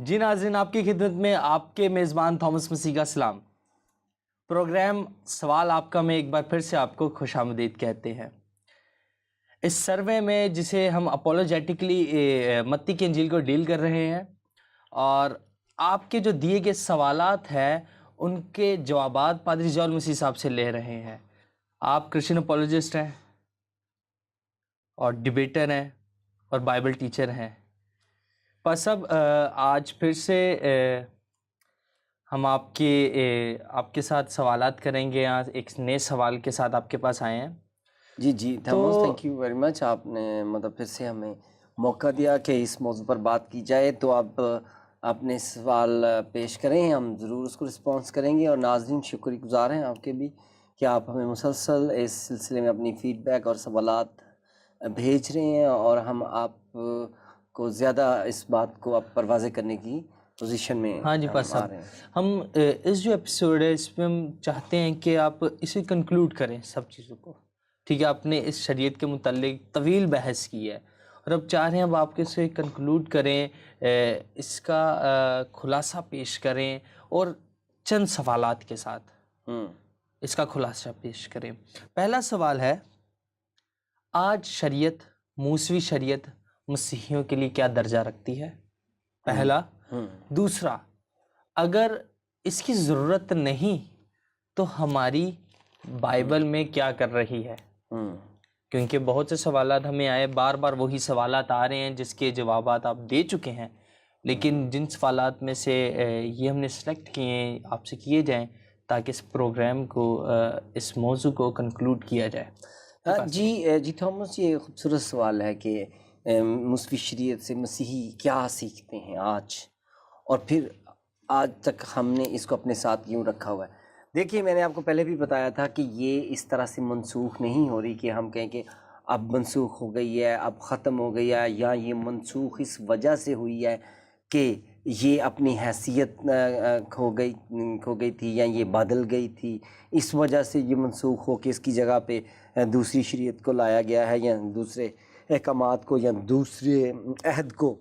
جی ناظرین، آپ کی خدمت میں آپ کے میزبان تھامس مسیح کا سلام۔ پروگرام سوال آپ کا میں ایک بار پھر سے آپ کو خوش آمدید کہتے ہیں۔ اس سروے میں جسے ہم اپولوجیٹکلی متی کی انجیل کو ڈیل کر رہے ہیں، اور آپ کے جو دیے گئے سوالات ہیں ان کے جوابات پادری جول مسیح صاحب سے لے رہے ہیں۔ آپ کرسچن اپولوجسٹ ہیں اور ڈیبیٹر ہیں اور بائبل ٹیچر ہیں۔ بس اب آج پھر سے ہم آپ کے ساتھ سوالات کریں گے۔ یہاں ایک نئے سوال کے ساتھ آپ کے پاس آئے ہیں۔ جی Thomas, thank you very much. آپ نے پھر سے ہمیں موقع دیا کہ اس موضوع پر بات کی جائے، تو آپ اپنے سوال پیش کریں، ہم ضرور اس کو رسپانس کریں گے۔ اور ناظرین شکر گزار ہیں آپ کے بھی کہ آپ ہمیں مسلسل اس سلسلے میں اپنی فیڈ بیک اور سوالات بھیج رہے ہیں، اور ہم آپ کو زیادہ اس بات کو اب پر واضح کرنے کی پوزیشن میں ہاں جی پاس صاحب، ہم اس جو ایپیسوڈ ہے اس میں ہم چاہتے ہیں کہ آپ اسے کنکلوڈ کریں سب چیزوں کو، ٹھیک ہے؟ آپ نے اس شریعت کے متعلق طویل بحث کی ہے، اور اب چاہ رہے ہیں اب آپ کے اسے کنکلوڈ کریں، اس کا خلاصہ پیش کریں، اور چند سوالات کے ساتھ اس کا خلاصہ پیش کریں۔ پہلا سوال ہے، آج شریعت، موسوی شریعت مسیحیوں کے لیے کیا درجہ رکھتی ہے؟ پہلا۔ دوسرا، اگر اس کی ضرورت نہیں تو ہماری بائبل میں کیا کر رہی ہے؟ کیونکہ بہت سے سوالات ہمیں آئے، بار بار وہی سوالات آ رہے ہیں جس کے جوابات آپ دے چکے ہیں، لیکن جن سوالات میں سے یہ ہم نے سلیکٹ کیے ہیں آپ سے کیے جائیں تاکہ اس پروگرام کو، اس موضوع کو کنکلوڈ کیا جائے۔ جی تھامس، یہ خوبصورت سوال ہے کہ موسوی شریعت سے مسیحی کیا سیکھتے ہیں آج، اور پھر آج تک ہم نے اس کو اپنے ساتھ یوں رکھا ہوا ہے۔ دیکھیے، میں نے آپ کو پہلے بھی بتایا تھا کہ یہ اس طرح سے منسوخ نہیں ہو رہی کہ ہم کہیں کہ اب منسوخ ہو گئی ہے، اب ختم ہو گئی ہے، یا یہ منسوخ اس وجہ سے ہوئی ہے کہ یہ اپنی حیثیت کھو گئی تھی، یا یہ بدل گئی تھی، اس وجہ سے یہ منسوخ ہو کے اس کی جگہ پہ دوسری شریعت کو لایا گیا ہے، یا دوسرے احکامات کو یا دوسرے عہد کو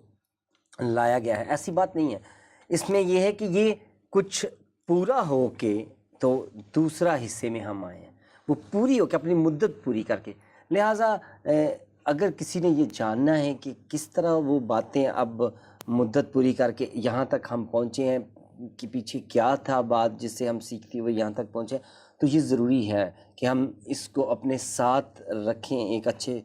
لایا گیا ہے۔ ایسی بات نہیں ہے۔ اس میں یہ ہے کہ یہ کچھ پورا ہو کے تو دوسرا حصے میں ہم آئے ہیں، وہ پوری ہو کے اپنی مدت پوری کر کے۔ لہٰذا اگر کسی نے یہ جاننا ہے کہ کس طرح وہ باتیں اب مدت پوری کر کے یہاں تک ہم پہنچے ہیں کہ پیچھے کیا تھا بات جس سے ہم سیکھتے ہوئے یہاں تک پہنچے، تو یہ ضروری ہے کہ ہم اس کو اپنے ساتھ رکھیں ایک اچھے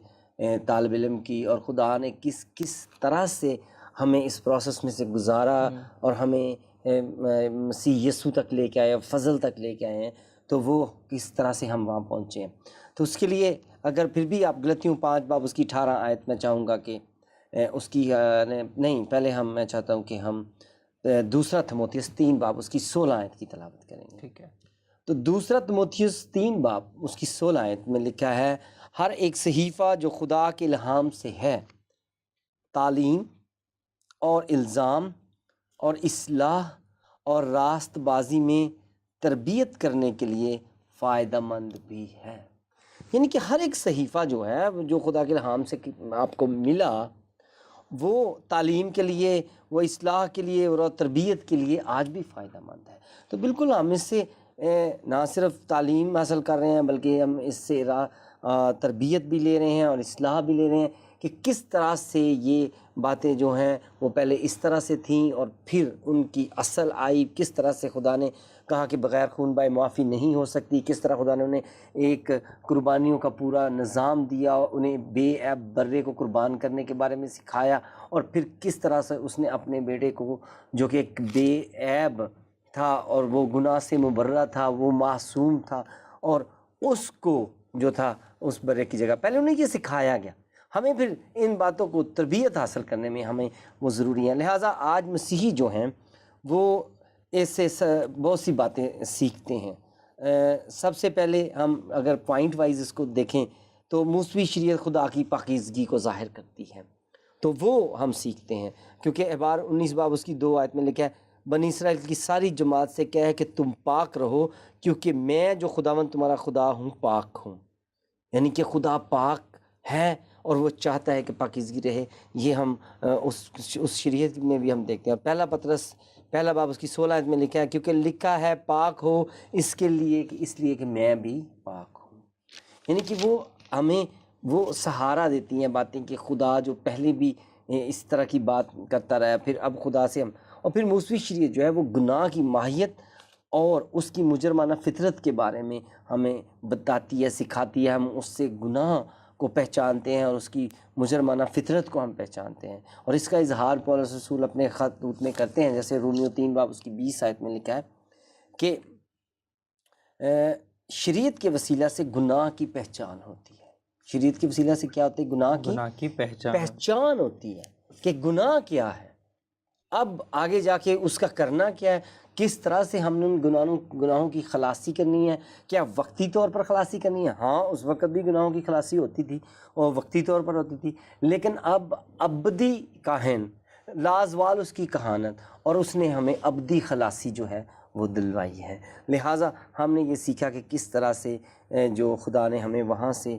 طالب علم کی، اور خدا نے کس طرح سے ہمیں اس پروسیس میں سے گزارا اور ہمیں مسیح یسوع تک لے کے آئے، فضل تک لے کے آئے ہیں، تو وہ کس طرح سے ہم وہاں پہنچے ہیں۔ تو اس کے لیے اگر پھر بھی آپ غلطیوں 5 باب اس کی 18 آیت میں چاہوں گا کہ اس کی نہیں، پہلے میں چاہتا ہوں کہ ہم دوسرا تیموتھیوس 3 باب اس کی 16 آیت کی تلاوت کریں گے۔ ٹھیک ہے۔ تو دوسرا تیموتھیوس 3 باب اس کی 16 آیت میں لکھا ہے، ہر ایک صحیفہ جو خدا کے الہام سے ہے، تعلیم اور الزام اور اصلاح اور راست بازی میں تربیت کرنے کے لیے فائدہ مند بھی ہے۔ یعنی کہ ہر ایک صحیفہ جو ہے، جو خدا کے الہام سے آپ کو ملا، وہ تعلیم کے لیے، وہ اصلاح کے لیے اور تربیت کے لیے آج بھی فائدہ مند ہے۔ تو بالکل ہم اس سے نہ صرف تعلیم حاصل کر رہے ہیں بلکہ ہم اس سے تربیت بھی لے رہے ہیں اور اصلاح بھی لے رہے ہیں کہ کس طرح سے یہ باتیں جو ہیں وہ پہلے اس طرح سے تھیں، اور پھر ان کی اصل آئی، کس طرح سے خدا نے کہا کہ بغیر خون بائے معافی نہیں ہو سکتی، کس طرح خدا نے انہیں ایک قربانیوں کا پورا نظام دیا، انہیں بے عیب برے کو قربان کرنے کے بارے میں سکھایا، اور پھر کس طرح سے اس نے اپنے بیٹے کو جو کہ ایک بے عیب تھا اور وہ گناہ سے مبرہ تھا، وہ معصوم تھا، اور اس کو جو تھا اس برے کی جگہ پہلے انہیں یہ سکھایا گیا۔ ہمیں پھر ان باتوں کو تربیت حاصل کرنے میں ہمیں وہ ضروری ہیں۔ لہٰذا آج مسیحی جو ہیں وہ اس سے بہت سی باتیں سیکھتے ہیں۔ سب سے پہلے ہم اگر پوائنٹ وائز اس کو دیکھیں تو موسوی شریعت خدا کی پاکیزگی کو ظاہر کرتی ہے، تو وہ ہم سیکھتے ہیں، کیونکہ اعبار 19 باب اس کی 2 آیت میں لکھا ہے، بنی اسرائیل کی ساری جماعت سے کہے کہ تم پاک رہو کیونکہ میں جو خداوند تمہارا خدا ہوں پاک ہوں۔ یعنی کہ خدا پاک ہے اور وہ چاہتا ہے کہ پاکیزگی رہے. یہ ہم اس شریعت میں بھی ہم دیکھتے ہیں. اور پہلا پطرس پہلا باب اس کی 16 آیت میں لکھا ہے کیونکہ لکھا ہے پاک ہو اس لیے کہ میں بھی پاک ہوں. یعنی کہ وہ ہمیں وہ سہارا دیتی ہیں باتیں کہ خدا جو پہلے بھی اس طرح کی بات کرتا رہا پھر اب خدا سے ہم. اور پھر موسوی شریعت جو ہے وہ گناہ کی ماہیت اور اس کی مجرمانہ فطرت کے بارے میں ہمیں بتاتی ہے، سکھاتی ہے. ہم اس سے گناہ کو پہچانتے ہیں اور اس کی مجرمانہ فطرت کو ہم پہچانتے ہیں. اور اس کا اظہار پولس رسول اپنے خط میں کرتے ہیں، جیسے رومیو 3 باب اس کی 20 آیت میں لکھا ہے کہ شریعت کے وسیلہ سے گناہ کی پہچان ہوتی ہے. شریعت کے وسیلہ سے کیا ہوتی ہے؟ گناہ کی پہچان ہوتی ہے کہ گناہ کیا ہے. اب آگے جا کے اس کا کرنا کیا ہے، کس طرح سے ہم نے ان گناہوں کی خلاصی کرنی ہے. کیا وقتی طور پر خلاصی کرنی ہے؟ ہاں، اس وقت بھی گناہوں کی خلاصی ہوتی تھی اور وقتی طور پر ہوتی تھی، لیکن اب ابدی کاہن لازوال اس کی کہانت، اور اس نے ہمیں ابدی خلاصی جو ہے وہ دلوائی ہے. لہٰذا ہم نے یہ سیکھا کہ کس طرح سے جو خدا نے ہمیں وہاں سے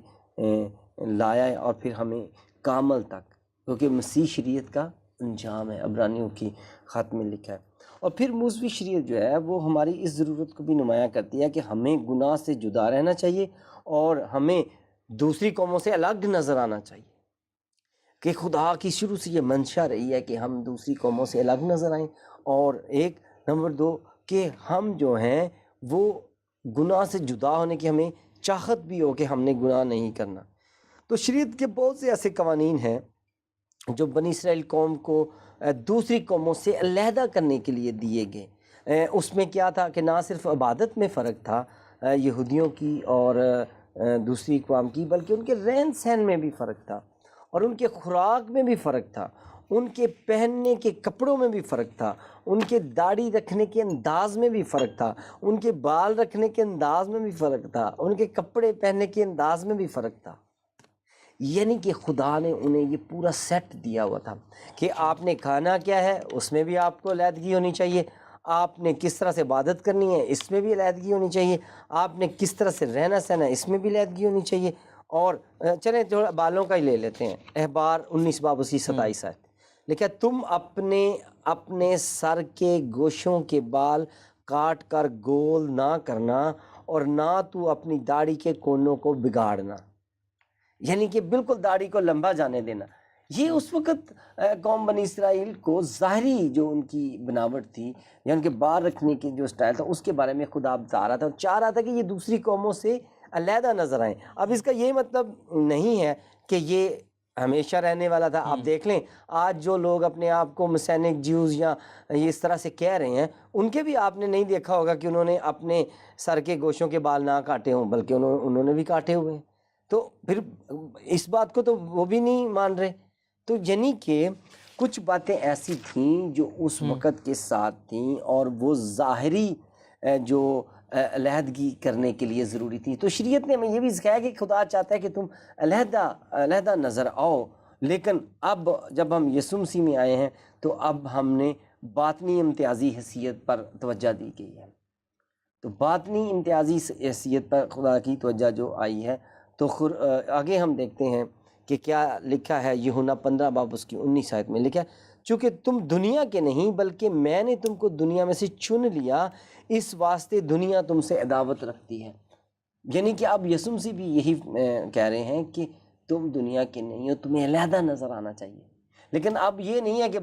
لایا ہے اور پھر ہمیں کامل تک، کیونکہ مسیح شریعت کا انجام ہے، عبرانیوں کی خط میں لکھا ہے. اور پھر موسوی شریعت جو ہے وہ ہماری اس ضرورت کو بھی نمایاں کرتی ہے کہ ہمیں گناہ سے جدا رہنا چاہیے اور ہمیں دوسری قوموں سے الگ نظر آنا چاہیے. کہ خدا کی شروع سے یہ منشا رہی ہے کہ ہم دوسری قوموں سے الگ نظر آئیں. اور ایک نمبر 2 کہ ہم جو ہیں وہ گناہ سے جدا ہونے کی ہمیں چاہت بھی ہو کہ ہم نے گناہ نہیں کرنا. تو شریعت کے بہت سے ایسے قوانین ہیں جو بنی اسرائیل قوم کو دوسری قوموں سے علیحدہ کرنے کے لیے دیے گئے. اس میں کیا تھا کہ نہ صرف عبادت میں فرق تھا یہودیوں کی اور دوسری اقوام کی، بلکہ ان کے رہن سہن میں بھی فرق تھا، اور ان کے خوراک میں بھی فرق تھا، ان کے پہننے کے کپڑوں میں بھی فرق تھا، ان کے داڑھی رکھنے کے انداز میں بھی فرق تھا، ان کے بال رکھنے کے انداز میں بھی فرق تھا، ان کے کپڑے پہننے کے انداز میں بھی فرق تھا. یعنی کہ خدا نے انہیں یہ پورا سیٹ دیا ہوا تھا کہ آپ نے کھانا کیا ہے اس میں بھی آپ کو علیحدگی ہونی چاہیے، آپ نے کس طرح سے عبادت کرنی ہے اس میں بھی علیحدگی ہونی چاہیے، آپ نے کس طرح سے رہنا سہنا اس میں بھی علیحدگی ہونی چاہیے. اور چلیں تھوڑا بالوں کا ہی لے لیتے ہیں. احبار 19 باب اسی 27 آیت لکھا ہے تم اپنے سر کے گوشوں کے بال کاٹ کر گول نہ کرنا اور نہ تو اپنی داڑھی کے کونوں کو بگاڑنا. یعنی کہ بالکل داڑھی کو لمبا جانے دینا. یہ اس وقت قوم بنی اسرائیل کو ظاہری جو ان کی بناوٹ تھی یا ان کے بال رکھنے کی جو سٹائل تھا اس کے بارے میں خدا بتا رہا تھا اور چاہ رہا تھا کہ یہ دوسری قوموں سے علیحدہ نظر آئیں. اب اس کا یہ مطلب نہیں ہے کہ یہ ہمیشہ رہنے والا تھا. آپ دیکھ لیں آج جو لوگ اپنے آپ کو مسینک جیوز یا اس طرح سے کہہ رہے ہیں، ان کے بھی آپ نے نہیں دیکھا ہوگا کہ انہوں نے اپنے سر کے گوشوں کے بال نہ کاٹے ہوں، بلکہ انہوں نے بھی کاٹے ہوئے ہیں. تو پھر اس بات کو تو وہ بھی نہیں مان رہے. تو یعنی کہ کچھ باتیں ایسی تھیں جو اس وقت کے ساتھ تھیں اور وہ ظاہری جو علیحدگی کرنے کے لیے ضروری تھی. تو شریعت نے ہمیں یہ بھی سکھایا کہ خدا چاہتا ہے کہ تم علیحدہ نظر آؤ، لیکن اب جب ہم یسوع مسیح میں آئے ہیں تو اب ہم نے باطنی امتیازی حیثیت پر توجہ دی گئی ہے. تو باطنی امتیازی حیثیت پر خدا کی توجہ جو آئی ہے، تو آگے ہم دیکھتے ہیں کہ کیا لکھا ہے. یوحنا 15 باب اس کی 19 آیت میں لکھا ہے چونکہ تم دنیا کے نہیں بلکہ میں نے تم کو دنیا میں سے چن لیا، اس واسطے دنیا تم سے عداوت رکھتی ہے. یعنی کہ اب یسوع مسیح بھی یہی کہہ رہے ہیں کہ تم دنیا کے نہیں ہو، تمہیں علیحدہ نظر آنا چاہیے. لیکن اب یہ نہیں ہے کہ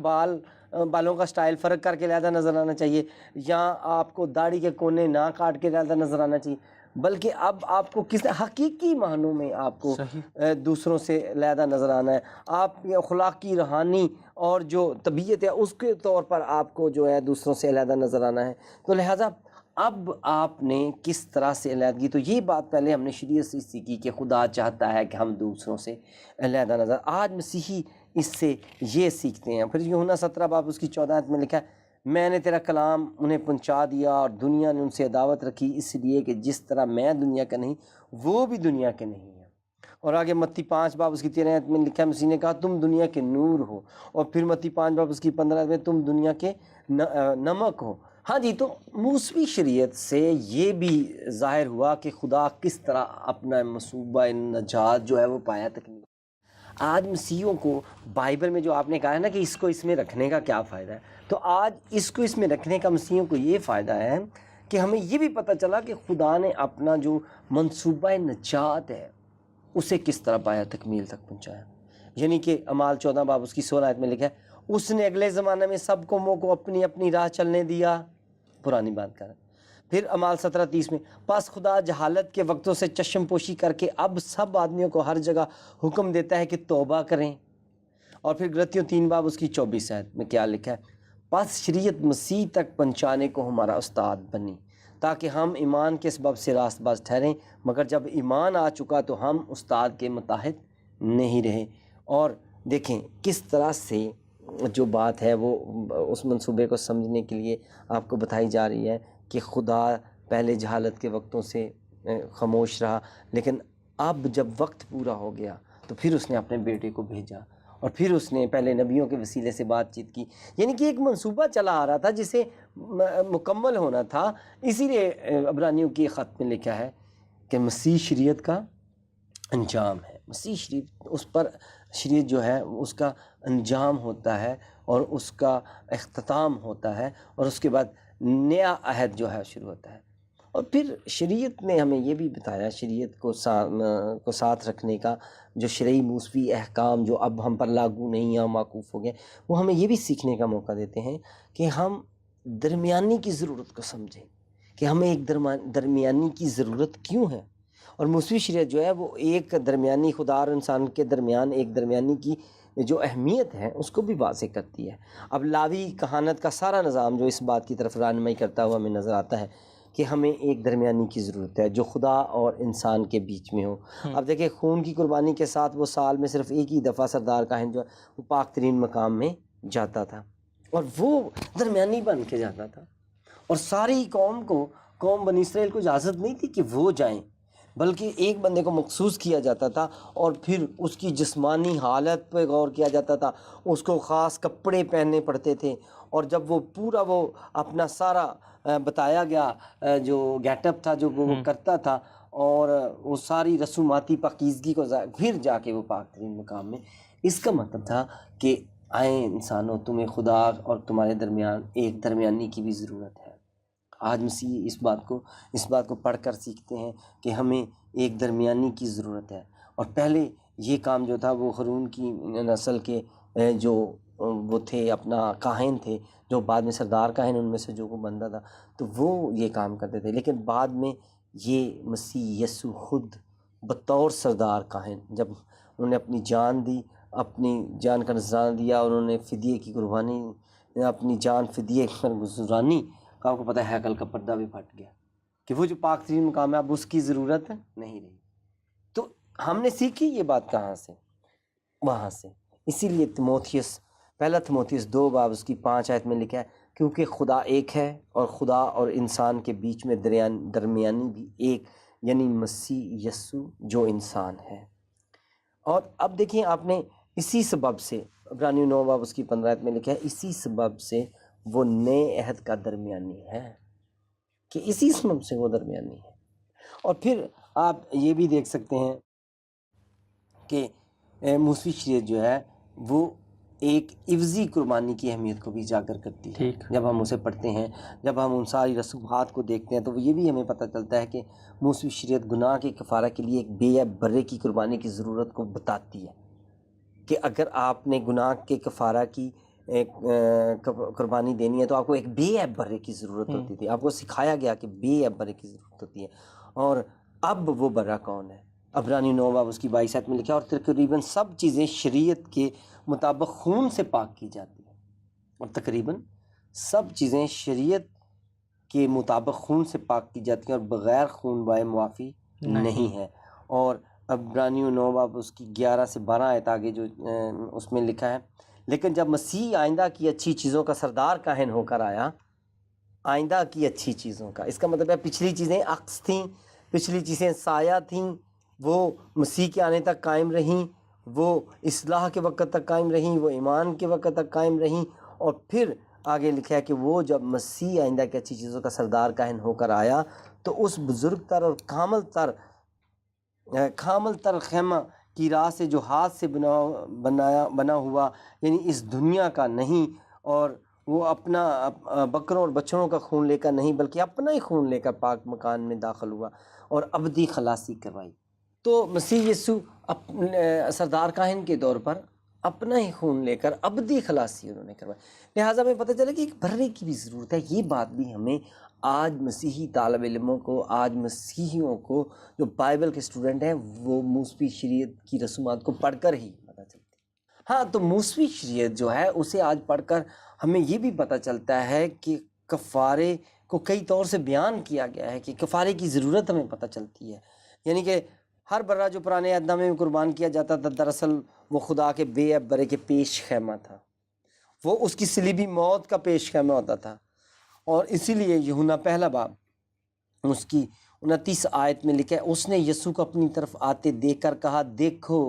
بالوں کا سٹائل فرق کر کے علیحدہ نظر آنا چاہیے یا آپ کو داڑھی کے کونے نہ کاٹ کے علیحدہ نظر آنا چاہیے، بلکہ اب آپ کو کس حقیقی معنوں میں آپ کو دوسروں سے علیحدہ نظر آنا ہے. آپ کی اخلاقی روحانی اور جو طبیعت ہے اس کے طور پر آپ کو جو ہے دوسروں سے علیحدہ نظر آنا ہے. تو لہٰذا اب آپ نے کس طرح سے علیحدگی، تو یہ بات پہلے ہم نے شریعت سے سیکھی کہ خدا چاہتا ہے کہ ہم دوسروں سے علیحدہ نظر. آج مسیحی اس سے یہ سیکھتے ہیں. پھر یوحنا 17 باب اس کی 14 آیت میں لکھا ہے میں نے تیرا کلام انہیں پہنچا دیا اور دنیا نے ان سے عداوت رکھی، اس لیے کہ جس طرح میں دنیا کا نہیں وہ بھی دنیا کے نہیں ہیں. اور آگے متی 5 باب اس کی 13 آیت میں لکھا ہے مسیح نے کہا تم دنیا کے نور ہو. اور پھر متی 5 باب اس کی 15 آیت میں تم دنیا کے نمک ہو. ہاں جی، تو موسوی شریعت سے یہ بھی ظاہر ہوا کہ خدا کس طرح اپنا مصوبہ نجات جو ہے وہ پایا تک نہیں. آج مسیحیوں کو بائبل میں جو آپ نے کہا ہے نا کہ اس کو اس میں رکھنے کا کیا فائدہ ہے، تو آج اس کو اس میں رکھنے کا مسیحیوں کو یہ فائدہ ہے کہ ہمیں یہ بھی پتہ چلا کہ خدا نے اپنا جو منصوبہ نجات ہے اسے کس طرح پایا تکمیل تک پہنچایا. یعنی کہ اعمال 14 باب اس کی 16 آیت میں لکھا ہے اس نے اگلے زمانے میں سب قوموں کو اپنی اپنی راہ چلنے دیا. پرانی بات کر رہا ہے. پھر اعمال 17:30 میں پس خدا جہالت کے وقتوں سے چشم پوشی کر کے اب سب آدمیوں کو ہر جگہ حکم دیتا ہے کہ توبہ کریں. اور پھر غلطیوں 3 باب اس کی 24 آیت میں کیا لکھا ہے، پس شریعت مسیح تک پہنچانے کو ہمارا استاد بنی تاکہ ہم ایمان کے سبب سے راست باز ٹھہریں، مگر جب ایمان آ چکا تو ہم استاد کے متحد نہیں رہے. اور دیکھیں کس طرح سے جو بات ہے وہ اس منصوبے کو سمجھنے کے لیے آپ کو بتائی جا رہی ہے کہ خدا پہلے جہالت کے وقتوں سے خاموش رہا، لیکن اب جب وقت پورا ہو گیا تو پھر اس نے اپنے بیٹے کو بھیجا اور پھر اس نے پہلے نبیوں کے وسیلے سے بات چیت کی. یعنی کہ ایک منصوبہ چلا آ رہا تھا جسے مکمل ہونا تھا. اسی لیے عبرانیوں کی خط میں لکھا ہے کہ مسیح شریعت کا انجام ہے. مسیح شریعت اس پر شریعت جو ہے اس کا انجام ہوتا ہے اور اس کا اختتام ہوتا ہے اور اس کے بعد نیا عہد جو ہے شروع ہوتا ہے. اور پھر شریعت نے ہمیں یہ بھی بتایا، شریعت کو ساتھ رکھنے کا جو شرعی موسوی احکام جو اب ہم پر لاگو نہیں ہیں موقوف ہو گئے، وہ ہمیں یہ بھی سیکھنے کا موقع دیتے ہیں کہ ہم درمیانی کی ضرورت کو سمجھیں کہ ہمیں ایک درمیانی کی ضرورت کیوں ہے. اور موسوی شریعت جو ہے وہ ایک درمیانی خدا اور انسان کے درمیان ایک درمیانی کی جو اہمیت ہے اس کو بھی واضح کرتی ہے. اب لاوی کہانت کا سارا نظام جو اس بات کی طرف رہنمائی کرتا ہوا ہمیں نظر آتا ہے کہ ہمیں ایک درمیانی کی ضرورت ہے جو خدا اور انسان کے بیچ میں ہو. اب دیکھیں خون کی قربانی کے ساتھ وہ سال میں صرف ایک ہی دفعہ سردار کاہن جو ہے وہ پاک ترین مقام میں جاتا تھا اور وہ درمیانی بن کے جاتا تھا. اور ساری قوم بنی اسرائیل کو اجازت نہیں تھی کہ وہ جائیں، بلکہ ایک بندے کو مخصوص کیا جاتا تھا اور پھر اس کی جسمانی حالت پہ غور کیا جاتا تھا. اس کو خاص کپڑے پہننے پڑتے تھے اور جب وہ پورا وہ اپنا سارا بتایا گیا جو گیٹ اپ تھا جو وہ کرتا تھا اور وہ ساری رسوماتی پاکیزگی کو پھر جا کے وہ پاک ترین مقام میں. اس کا مطلب تھا کہ آئیں انسانوں، تمہیں خدا اور تمہارے درمیان ایک درمیانی کی بھی ضرورت ہے. آج مسیح اس بات کو پڑھ کر سیکھتے ہیں کہ ہمیں ایک درمیانی کی ضرورت ہے. اور پہلے یہ کام جو تھا وہ ہارون کی نسل کے جو وہ تھے اپنا کاہن تھے جو بعد میں سردار کاہن ان میں سے جو کو بندہ تھا تو وہ یہ کام کرتے تھے. لیکن بعد میں یہ مسیح یسوع خود بطور سردار کاہن جب انہوں نے اپنی جان دی، اپنی جان کا نذرانہ دیا اور انہوں نے فدیے کی قربانی اپنی جان فدیے پر گزرانی، آپ کو پتہ ہے ہیکل کا پردہ بھی پھٹ گیا کہ وہ جو پاک ترین مقام ہے اب اس کی ضرورت نہیں رہی. تو ہم نے سیکھی یہ بات کہاں سے؟ وہاں سے. اسی لیے پہلا تیموتھیوس 2 باب اس کی 5 آیت میں لکھا ہے کیونکہ خدا ایک ہے اور خدا اور انسان کے بیچ میں درمیانی بھی ایک، یعنی مسیح یسوع جو انسان ہے. اور اب دیکھیں آپ نے اسی سبب سے عبرانیوں 9 باب اس کی 15 آیت میں لکھا ہے اسی سبب سے وہ نئے عہد کا درمیانی ہے، کہ اسی سبب سے وہ درمیانی ہے. اور پھر آپ یہ بھی دیکھ سکتے ہیں کہ موسوی شریعت جو ہے وہ ایک عوضی قربانی کی اہمیت کو بھی اجاگر کرتی ہے. جب ہم اسے پڑھتے ہیں، جب ہم ان ساری رسومات کو دیکھتے ہیں تو یہ بھی ہمیں پتہ چلتا ہے کہ موسوی شریعت گناہ کے کفارہ کے لیے ایک بے عیب برے کی قربانی کی ضرورت کو بتاتی ہے کہ اگر آپ نے گناہ کے کفارہ کی قربانی دینی ہے تو آپ کو ایک بے عیب برے کی ضرورت ہوتی تھی. آپ کو سکھایا گیا کہ بے عیب برے کی ضرورت ہوتی ہے. اور اب وہ برا کون ہے؟ عبرانی 9 باب اس کی 22 آیت میں لکھا ہے اور تقریباً سب چیزیں شریعت کے مطابق خون سے پاک کی جاتی ہیں. اور تقریباً سب چیزیں شریعت کے مطابق خون سے پاک کی جاتی ہیں اور بغیر خون بائے معافی نہیں ہے. اور عبرانیوں 9 باب اس کی 11 سے 12 آیت آگے جو اس میں لکھا ہے لیکن جب مسیح آئندہ کی اچھی چیزوں کا سردار کاہن ہو کر آیا، آئندہ کی اچھی چیزوں کا، اس کا مطلب ہے پچھلی چیزیں عکس تھیں، پچھلی چیزیں سایہ تھیں، وہ مسیح کے آنے تک قائم رہیں، وہ اصلاح کے وقت تک قائم رہیں، وہ ایمان کے وقت تک قائم رہیں. اور پھر آگے لکھا ہے کہ وہ جب مسیح آئندہ کی اچھی چیزوں کا سردار کاہن ہو کر آیا تو اس بزرگ تر اور کامل تر خیمہ کی راہ سے جو ہاتھ سے بنا ہوا یعنی اس دنیا کا نہیں، اور وہ اپنا بکروں اور بچڑوں کا خون لے کر نہیں بلکہ اپنا ہی خون لے کر پاک مکان میں داخل ہوا اور ابدی خلاصی کروائی۔ تو مسیح یسوع سردار کاہن کے طور پر اپنا ہی خون لے کر ابدی خلاصی انہوں نے کروائی۔ لہٰذا ہمیں پتہ چلا کہ ایک بھرنے کی بھی ضرورت ہے۔ یہ بات بھی ہمیں آج مسیحی طالب علموں کو، آج مسیحیوں کو جو بائبل کے اسٹوڈنٹ ہیں، وہ موسوی شریعت کی رسومات کو پڑھ کر ہی پتہ چلتی ہے۔ ہاں، تو موسوی شریعت جو ہے اسے آج پڑھ کر ہمیں یہ بھی پتہ چلتا ہے کہ کفارے کو کئی طور سے بیان کیا گیا ہے، کہ کفارے کی ضرورت ہمیں پتہ چلتی ہے۔ یعنی کہ ہر برہ جو پرانے عہد نامے میں قربان کیا جاتا تھا، دراصل وہ خدا کے بے عیب برے کے پیش خیمہ تھا، وہ اس کی صلیبی موت کا پیش خیمہ ہوتا تھا۔ اور اسی لیے یوحنا پہلا باب اس کی 29 آیت میں لکھا ہے، اس نے یسوع کو اپنی طرف آتے دیکھ کر کہا، دیکھو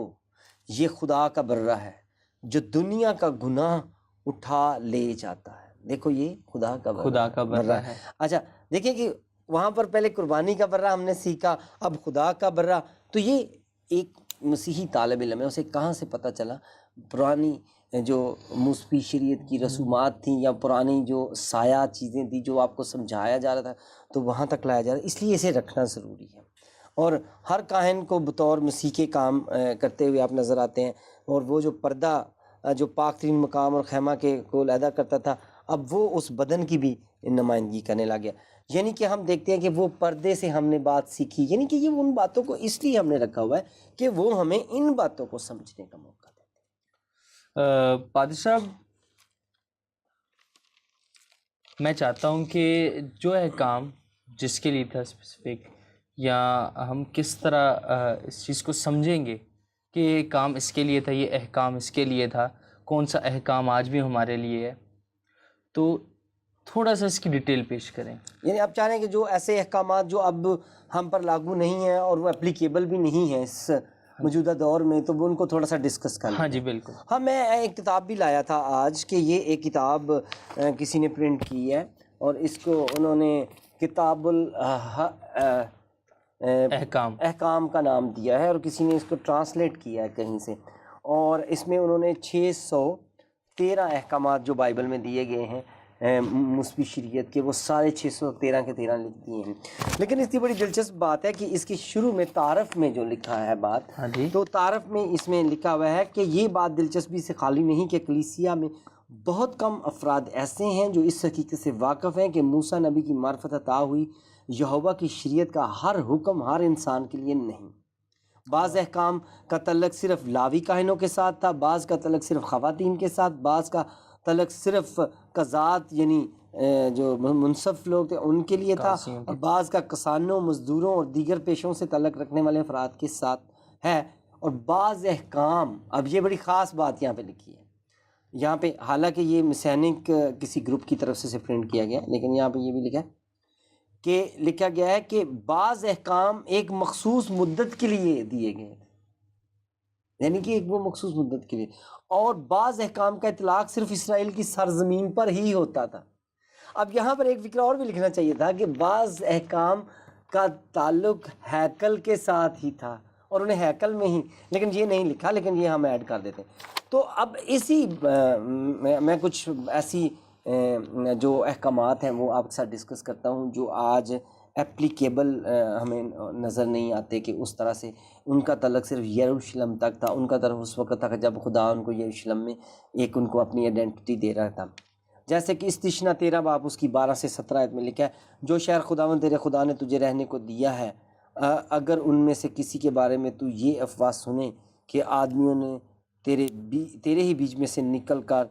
یہ خدا کا برہ ہے جو دنیا کا گناہ اٹھا لے جاتا ہے۔ دیکھو یہ خدا کا برہ ہے۔ اچھا دیکھیں کہ وہاں پر پہلے قربانی کا برہ ہم نے سیکھا، اب خدا کا برہ۔ تو یہ ایک مسیحی طالب علم ہے، اسے کہاں سے پتہ چلا؟ پرانی جو موسوی شریعت کی رسومات تھیں یا پرانی جو سایہ چیزیں تھیں جو آپ کو سمجھایا جا رہا تھا، تو وہاں تک لایا جا رہا ہے، اس لیے اسے رکھنا ضروری ہے۔ اور ہر کاہن کو بطور مسیح کے کام کرتے ہوئے آپ نظر آتے ہیں، اور وہ جو پردہ جو پاک ترین مقام اور خیمہ کے کو علیحدہ کرتا تھا، اب وہ اس بدن کی بھی نمائندگی کرنے لگ گیا۔ یعنی کہ ہم دیکھتے ہیں کہ وہ پردے سے ہم نے بات سیکھی، یعنی کہ یہ ان باتوں کو اس لیے ہم نے رکھا ہوا ہے کہ وہ ہمیں ان باتوں کو سمجھنے کا موقع دیتے ہیں۔ پادری صاحب، میں چاہتا ہوں کہ جو احکام جس کے لیے تھا اسپیسیفک، یا ہم کس طرح اس چیز کو سمجھیں گے کہ یہ کام اس کے لیے تھا، یہ احکام اس کے لیے تھا، کون سا احکام آج بھی ہمارے لیے ہے، تو تھوڑا سا اس کی ڈیٹیل پیش کریں۔ یعنی آپ چاہ رہے ہیں کہ جو ایسے احکامات جو اب ہم پر لاگو نہیں ہیں اور وہ اپلیکیبل بھی نہیں ہیں اس موجودہ دور میں، تو وہ ان کو تھوڑا سا ڈسکس کر لیں۔ ہاں جی بالکل۔ ہاں، میں ایک کتاب بھی لایا تھا آج، کہ یہ ایک کتاب کسی نے پرنٹ کی ہے، اور اس کو انہوں نے کتاب احکام کا نام دیا ہے، اور کسی نے اس کو ٹرانسلیٹ کیا ہے کہیں سے، اور اس میں انہوں نے 613 احکامات جو بائبل میں دیے گئے ہیں موسوی شریعت کے، وہ سارے 613 کے 13 لکھ دیے ہیں۔ لیکن اس کی بڑی دلچسپ بات ہے کہ اس کے شروع میں تعارف میں جو لکھا ہے بات، تو تعارف میں اس میں لکھا ہوا ہے کہ یہ بات دلچسپی سے خالی نہیں کہ کلیسیا میں بہت کم افراد ایسے ہیں جو اس حقیقت سے واقف ہیں کہ موسیٰ نبی کی معرفت عطا ہوئی یہوہ کی شریعت کا ہر حکم ہر انسان کے لیے نہیں۔ بعض احکام کا تعلق صرف لاوی کاہنوں کے ساتھ تھا، بعض کا تعلق صرف خواتین کے ساتھ، بعض کا تعلق صرف قضات یعنی جو منصف لوگ تھے ان کے لیے تھا، اور بعض کا کسانوں، مزدوروں اور دیگر پیشوں سے تعلق رکھنے والے افراد کے ساتھ ہے۔ اور بعض احکام، اب یہ بڑی خاص بات یہاں پہ لکھی ہے، یہاں پہ حالانکہ یہ مسینک کسی گروپ کی طرف سے پرنٹ کیا گیا، لیکن یہاں پہ یہ بھی لکھا گیا ہے کہ بعض احکام ایک مخصوص مدت کے لیے دیے گئے، یعنی کہ ایک وہ مخصوص مدت کے لیے، اور بعض احکام کا اطلاق صرف اسرائیل کی سرزمین پر ہی ہوتا تھا۔ اب یہاں پر ایک فکرہ اور بھی لکھنا چاہیے تھا کہ بعض احکام کا تعلق ہیکل کے ساتھ ہی تھا، اور انہیں ہیکل میں ہی، لیکن یہ نہیں لکھا، لیکن یہ ہم ایڈ کر دیتے ہیں۔ تو اب اسی میں کچھ ایسی جو احکامات ہیں وہ آپ کے ساتھ ڈسکس کرتا ہوں جو آج اپلیکیبل ہمیں نظر نہیں آتے، کہ اس طرح سے ان کا تعلق صرف یروشلم تک تھا، ان کا تعلق اس وقت تک جب خدا ان کو یروشلم میں ایک ان کو اپنی آئیڈینٹی دے رہا تھا۔ جیسے کہ استثنا 13 باب اس کی 12 سے 17 آیت میں لکھا ہے، جو شہر خداوند تیرے خدا نے تجھے رہنے کو دیا ہے، اگر ان میں سے کسی کے بارے میں تو یہ افواہ سنے کہ آدمیوں نے تیرے ہی بیچ میں سے نکل کر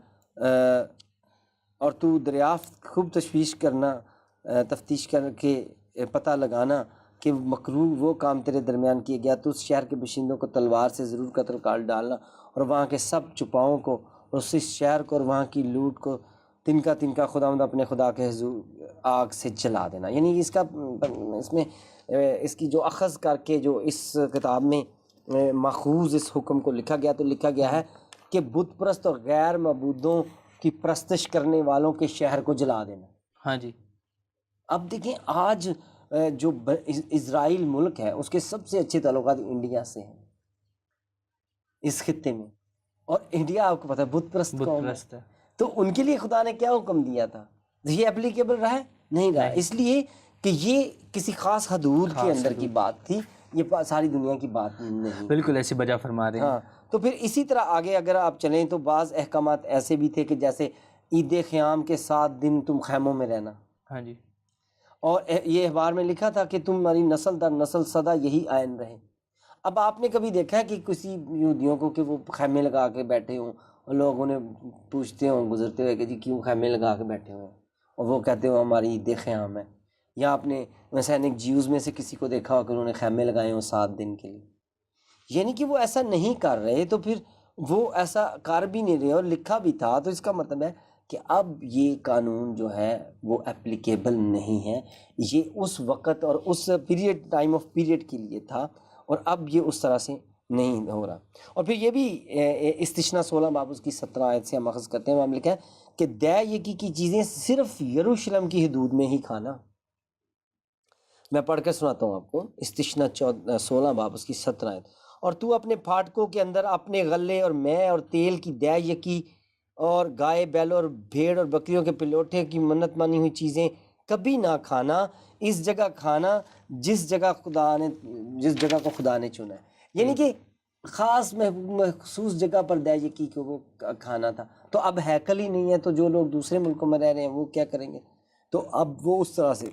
اور تو دریافت خوب تفتیش کر کے پتہ لگانا کہ مکروہ وہ کام تیرے درمیان کیا گیا، تو اس شہر کے باشندوں کو تلوار سے ضرور قتل کر ڈالنا، اور وہاں کے سب چپاؤں کو اور اس شہر کو اور وہاں کی لوٹ کو تنکا خداوند اپنے خدا کے حضور آگ سے جلا دینا۔ یعنی اس کی جو اخذ کر کے جو اس کتاب میں ماخوذ اس حکم کو لکھا گیا، تو لکھا گیا ہے کہ بت پرست اور غیر معبودوں کی پرستش کرنے والوں کے شہر کو جلا دینا۔ ہاں جی۔ اب دیکھیں آج جو اسرائیل ملک ہے اس کے سب سے اچھے تعلقات انڈیا سے ہیں، اس خطے میں، اور انڈیا آپ کو پتہ ہے بت پرست بت قوم ہے، پرست ہے. تو ان کے لیے خدا نے کیا حکم دیا تھا؟ یہ اپلیکیبل رہا ہے؟ نہیں رہا، نہیں. اس لیے کہ یہ کسی خاص حدود کے خاص اندر کی حدود. بات تھی، یہ ساری دنیا کی بات نہیں. بالکل ایسی بجا فرما رہے ہیں. ہاں، تو پھر اسی طرح آگے اگر آپ چلیں تو بعض احکامات ایسے بھی تھے کہ جیسے عید خیام کے 7 دن تم خیموں میں رہنا، ہاں جی. اور یہ اخبار میں لکھا تھا کہ تمہاری نسل در نسل سدا یہی آئین رہے. اب آپ نے کبھی دیکھا ہے کہ کسی یہودیوں کو کہ وہ خیمے لگا کے بیٹھے ہوں اور لوگ انہیں پوچھتے ہوں گزرتے ہوئے کہ جی کیوں خیمے لگا کے بیٹھے ہوئے ہیں، اور وہ کہتے ہوں ہماری عید خیام ہے؟ یا آپ نے مسیحک جیوز میں سے کسی کو دیکھا ہو کہ انہوں نے خیمے لگائے ہوں 7 دن کے لیے؟ یعنی کہ وہ ایسا نہیں کر رہے، تو پھر وہ ایسا کر بھی نہیں رہے اور لکھا بھی تھا، تو اس کا مطلب ہے کہ اب یہ قانون جو ہے وہ اپلیکیبل نہیں ہے. یہ اس وقت اور اس پیریڈ، ٹائم آف پیریڈ کے لیے تھا، اور اب یہ اس طرح سے نہیں ہو رہا. اور پھر یہ بھی استثنا 16 باب اس کی 17 آیت سے ہم اخذ کرتے ہیں، وہاں لکھا ہے کہ دے یکی کی چیزیں صرف یروشلم کی حدود میں ہی کھانا. میں پڑھ کر سناتا ہوں آپ کو، استثنا 16 باب اس کی 17 آیت. اور تو اپنے پھاٹکوں کے اندر اپنے غلے اور مے اور تیل کی دے یکی اور گائے بیل اور بھیڑ اور بکریوں کے پلوٹے کی منت مانی ہوئی چیزیں کبھی نہ کھانا، اس جگہ کھانا جس جگہ کو خدا نے چنا ہے. یعنی کہ خاص مخصوص جگہ پر دے یکی کو وہ کھانا تھا. تو اب ہیکل ہی نہیں ہے، تو جو لوگ دوسرے ملکوں میں رہ رہے ہیں وہ کیا کریں گے؟ تو اب وہ اس طرح سے.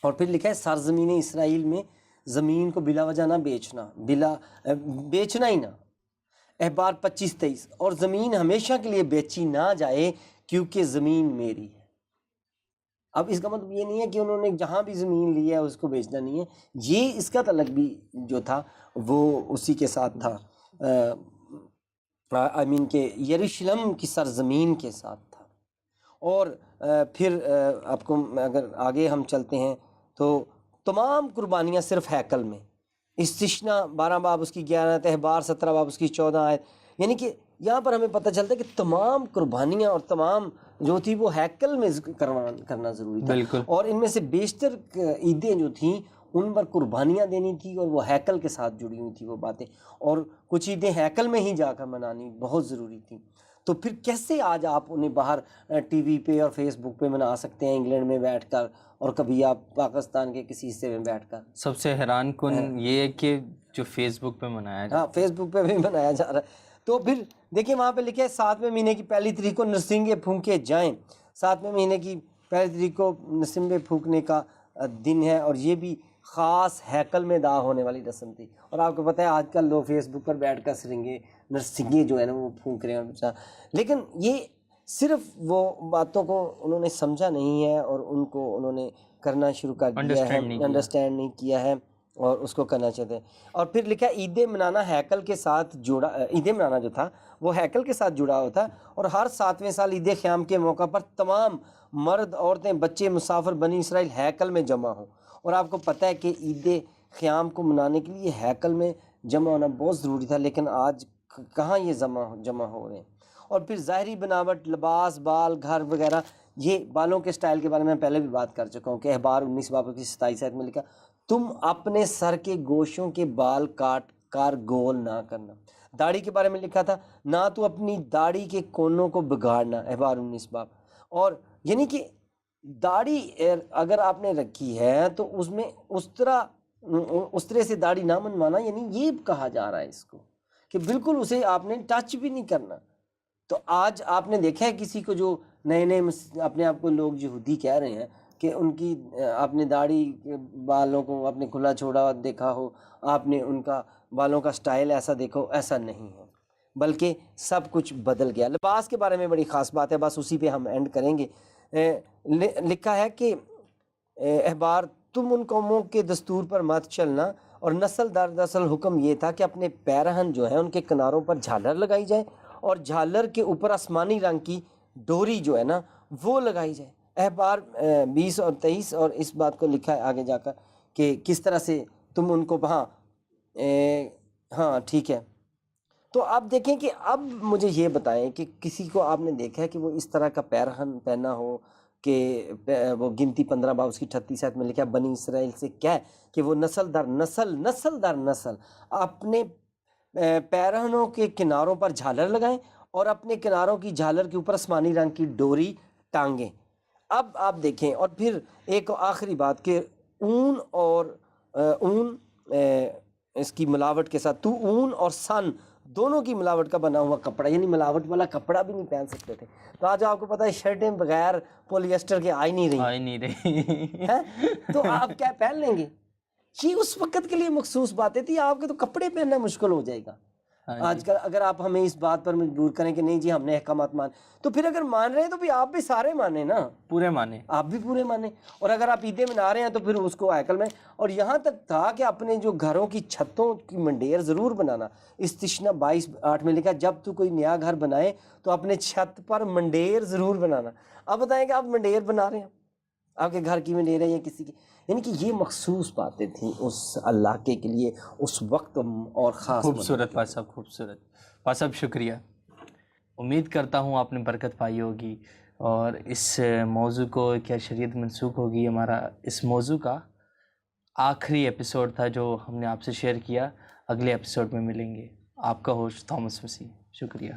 اور پھر لکھا ہے سرزمین اسرائیل میں زمین کو بلا وجہ نہ بیچنا ہی نہ. احبار 25-23. اور زمین ہمیشہ کے لیے بیچی نہ جائے کیونکہ زمین میری ہے. اب اس کا مطلب یہ نہیں ہے کہ انہوں نے جہاں بھی زمین لی ہے اس کو بیچنا نہیں ہے، یہ اس کا تعلق بھی جو تھا وہ اسی کے ساتھ تھا، کہ یروشلم کی سرزمین کے ساتھ تھا. اور پھر آپ کو اگر آگے ہم چلتے ہیں تو تمام قربانیاں صرف ہیکل میں. استثنا 12 باب اس کی 11 آیت، احبار 17 باب اس کی 14 آیت. یعنی کہ یہاں پر ہمیں پتہ چلتا ہے کہ تمام قربانیاں اور تمام جو تھی وہ ہیکل میں کرنا ضروری تھا. بالکل. اور ان میں سے بیشتر عیدیں جو تھیں ان پر قربانیاں دینی تھی، اور وہ ہیکل کے ساتھ جڑی ہوئی تھی وہ باتیں، اور کچھ عیدیں ہیکل میں ہی جا کر منانی بہت ضروری تھیں. تو پھر کیسے آج آپ انہیں باہر ٹی وی پہ اور فیس بک پہ منا سکتے ہیں انگلینڈ میں بیٹھ کر، اور کبھی آپ پاکستان کے کسی حصے میں بیٹھ کر؟ سب سے حیران کن یہ ہے کہ جو فیس بک پہ منایا جاتا ہے. ہاں، فیس بک پہ بھی منایا جا رہا ہے. تو پھر دیکھیں وہاں پہ لکھا ہے 7ویں مہینے کی پہلی تاریخ کو نرسنگے پھونکے جائیں. 7ویں مہینے کی پہلی تاریخ کو نرسنگے پھونکنے کا دن ہے، اور یہ بھی خاص ہیکل میں ادا ہونے والی رسم تھی. اور آپ کو پتہ ہے آج کل لوگ فیس بک پر بیٹھ کر نرسنگے جو ہے نا وہ پھونک رہے ہیں. لیکن یہ صرف وہ باتوں کو انہوں نے سمجھا نہیں ہے، اور ان کو انہوں نے کرنا شروع کر دیا ہے، انڈرسٹینڈ نہیں کیا ہے، اور اس کو کرنا چاہتے ہیں. اور پھر لکھا ہے عید منانا ہیکل کے ساتھ جڑا، عید منانا جو تھا وہ ہیکل کے ساتھ جڑا ہوتا، اور ہر 7ویں سال عید خیام کے موقع پر تمام مرد، عورتیں، بچے، مسافر بنی اسرائیل ہیکل میں جمع ہوں. اور آپ کو پتہ ہے کہ عید خیام کو منانے کے لیے ہیکل میں جمع ہونا بہت ضروری تھا، لیکن آج کہاں یہ جمع ہو رہے ہیں. اور پھر ظاہری بناوٹ، لباس، بال، گھر وغیرہ، یہ بالوں کے سٹائل کے بارے میں پہلے بھی بات کر چکا ہوں کہ احبار 19 باب کی 27 آیت میں لکھا تم اپنے سر کے گوشوں کے بال کاٹ کر گول نہ کرنا. داڑھی کے بارے میں لکھا تھا نہ تو اپنی داڑھی کے کونوں کو بگاڑنا، احبار 19 باب. اور یعنی کہ داڑھی اگر آپ نے رکھی ہے تو اس میں اس طرح سے داڑھی نہ منوانا، یعنی یہ کہا جا رہا ہے اس کو کہ بالکل اسے آپ نے ٹچ بھی نہیں کرنا. تو آج آپ نے دیکھا ہے کسی کو جو نئے اپنے آپ کو لوگ یہودی کہہ رہے ہیں کہ ان کی آپ نے داڑھی بالوں کو آپ نے کھلا چھوڑا دیکھا ہو، آپ نے ان کا بالوں کا سٹائل ایسا دیکھو، ایسا نہیں ہے، بلکہ سب کچھ بدل گیا. لباس کے بارے میں بڑی خاص بات ہے، بس اسی پہ ہم اینڈ کریں گے. لکھا ہے کہ احبار تم ان قوموں کے دستور پر مت چلنا. اور نسل در نسل حکم یہ تھا کہ اپنے پیرہن جو ہیں ان کے کناروں پر جھالر لگائی جائے، اور جھالر کے اوپر آسمانی رنگ کی ڈوری جو ہے نا وہ لگائی جائے. احبار 20 اور 23. اور اس بات کو لکھا ہے آگے جا کر کہ کس طرح سے تم ان کو ہاں ٹھیک ہے. تو آپ دیکھیں کہ اب مجھے یہ بتائیں کہ کسی کو آپ نے دیکھا ہے کہ وہ اس طرح کا پیرہن پہنا ہو کہ وہ گنتی 15 باب اس کی 38 آیت میں لکھا ہے بنی اسرائیل سے کہہ کہ وہ نسل در نسل اپنے پیرہنوں کے کناروں پر جھالر لگائیں اور اپنے کناروں کی جھالر کے اوپر آسمانی رنگ کی ڈوری ٹانگیں۔ اب آپ دیکھیں، اور پھر ایک آخری بات کہ اون اور اون اس کی ملاوٹ کے ساتھ، تو اون اور سن دونوں کی ملاوٹ کا بنا ہوا کپڑا، یعنی ملاوٹ والا کپڑا بھی نہیں پہن سکتے تھے۔ تو آج آپ کو پتہ ہے شرٹیں بغیر پولیسٹر کے آ ہی نہیں رہی آ ہی نہیں رہی ہیں، تو آپ کیا پہن لیں گے؟ یہ اس وقت کے لیے مخصوص باتیں تھی، آپ کے تو کپڑے پہننا مشکل ہو جائے گا۔ آج کل اگر آپ ہمیں اس بات پر مجبور کریں کہ نہیں جی ہم نے احکامات مان، تو پھر اگر مان رہے ہیں تو بھی آپ بھی سارے مانیں نا، پورے مانے۔ آپ بھی پورے مانیں۔ اور اگر آپ عیدیں منا رہے ہیں تو پھر اس کو ہیکل میں، اور یہاں تک تھا کہ اپنے جو گھروں کی چھتوں کی منڈیر ضرور بنانا۔ استثنا 22:8 میں لکھا جب تو کوئی نیا گھر بنائے تو اپنے چھت پر منڈیر ضرور بنانا۔ اب بتائیں کہ آپ منڈیر بنا رہے ہیں، آپ کے گھر کی منڈیر ہے یا کسی کی، یعنی کہ یہ مخصوص باتیں تھیں اس علاقے کے لیے اس وقت اور خاص۔ خوبصورت پاس صاحب، خوبصورت پاس صاحب، شکریہ۔ امید کرتا ہوں آپ نے برکت پائی ہوگی، اور اس موضوع کو کیا شریعت منسوخ ہوگی ہمارا اس موضوع کا آخری ایپیسوڈ تھا جو ہم نے آپ سے شیئر کیا۔ اگلے ایپیسوڈ میں ملیں گے۔ آپ کا ہوسٹ تھامس مسیح، شکریہ۔